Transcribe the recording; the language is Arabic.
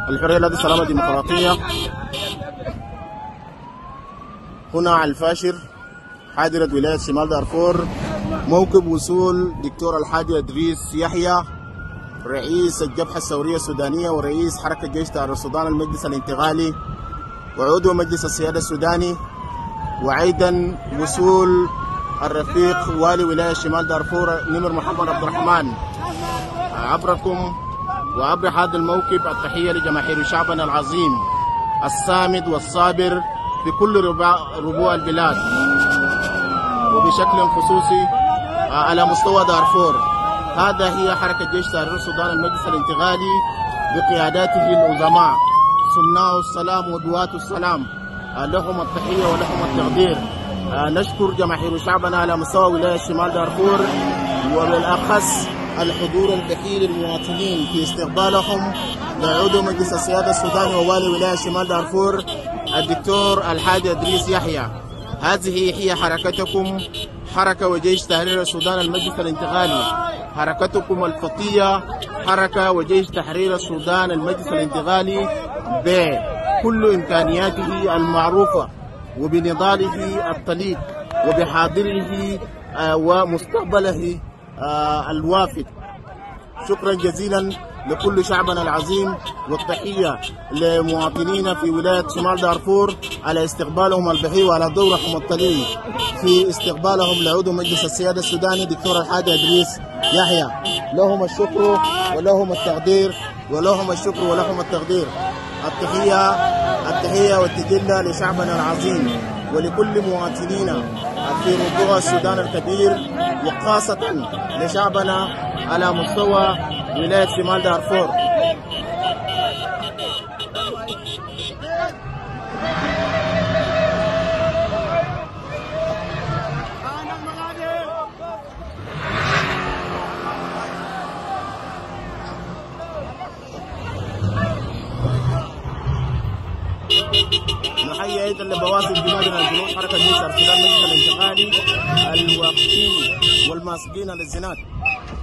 الحرية التي سلامة ديمقراطية. هنا الفاشر حاضرة ولاية شمال دارفور، موكب وصول دكتور الحاج إدريس يحيى رئيس الجبهة الثورية السودانية ورئيس حركة جيش تحرير السودان المجلس الانتقالي وعضو مجلس السيادة السوداني، وأيضا وصول الرفيق والي ولاية شمال دارفور نمر محمد عبد الرحمن. عبركم وعبر هذا الموكب التحية لجماهير شعبنا العظيم الصامد والصابر في كل ربوع البلاد، وبشكل خصوصي على مستوى دارفور. هذا هي حركة جيش تحرير السودان المجلس الانتقالي بقياداته العظماء صناع السلام ودواة السلام، لهم التحية ولهم التقدير. نشكر جماهير شعبنا على مستوى ولاية شمال دارفور، وبالأخص الحضور الكثير المواطنين في استقبالهم لعضو مجلس السيادة السوداني ووالي ولاية شمال دارفور الدكتور الحاج إدريس يحيى. هذه هي حركتكم، حركة وجيش تحرير السودان المجلس الانتقالي، حركتكم الخطية حركة وجيش تحرير السودان المجلس الانتقالي بكل إمكانياته المعروفة وبنضاله الطليق وبحاضره ومستقبله الوافد. شكرا جزيلا لكل شعبنا العظيم، والتحية لمواطنينا في ولاية شمال دارفور على استقبالهم البهي وعلى دورهم الطليق في استقبالهم لعضو مجلس السيادة السوداني دكتور الحاج إدريس يحيى. لهم الشكر ولهم التقدير، ولهم الشكر ولهم التقدير. التحية والتجلة لشعبنا العظيم ولكل مواطنينا في ربوع السودان الكبير، وخاصة لشعبنا على مستوى ولاية شمال دارفور. نحيي ايضا لبواسل جنودنا الجنود حركه جيش السودان المجلس الانتقالي الواقفين والماسكين للزناد.